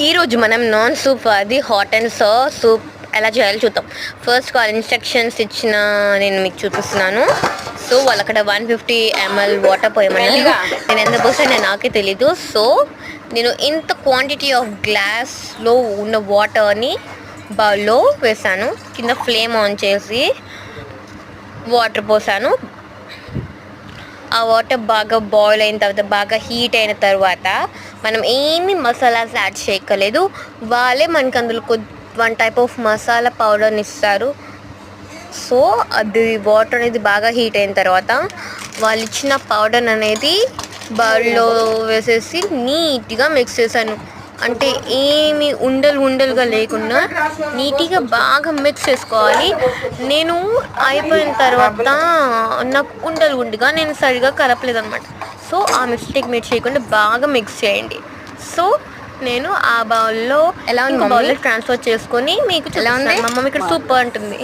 ఈరోజు మనం non soup అది హాట్ అండ్ సూప్ ఎలా చేయాలో చూద్దాం. ఫస్ట్ వాళ్ళ ఇన్స్ట్రక్షన్స్ ఇచ్చిన నేను మీకు చూపిస్తున్నాను. సో వాళ్ళు అక్కడ 150 ml వాటర్ పోయమన్నారు. నేను ఎంత పోసానో నాకే తెలీదు. సో నేను ఇంత క్వాంటిటీ ఆఫ్ గ్లాస్లో ఉన్న వాటర్ని బౌల్లో వేసాను. కింద ఫ్లేమ్ ఆన్ చేసి వాటర్ పోసాను. ఆ వాటర్ బాగా బాయిల్ అయిన తర్వాత, బాగా హీట్ అయిన తర్వాత మనం ఏమి మసాలాస్ యాడ్ చేయక్కర్లేదు. వాళ్ళే మనకి అందులో వన్ టైప్ ఆఫ్ మసాలా పౌడర్ని ఇస్తారు. సో అది వాటర్ అనేది బాగా హీట్ అయిన తర్వాత వాళ్ళు ఇచ్చిన పౌడర్ అనేది బౌల్లో వేసేసి నీట్గా మిక్స్ చేశాను. అంటే ఏమి ఉండలుగా లేకుండా నీట్గా బాగా మిక్స్ చేసుకోవాలి. నేను అయిపోయిన తర్వాత నాకు ఉండలుగా నేను సరిగా కలపలేదు అనమాట. సో ఆ మిస్టేక్ మీరు చేయకుండా బాగా మిక్స్ చేయండి. సో నేను ఆ బౌల్లో బౌల్లో ట్రాన్స్ఫర్ చేసుకొని మీకు ఎలా ఉంది. మా మమ్మీ ఇక్కడ సూపర్ అంటుంది.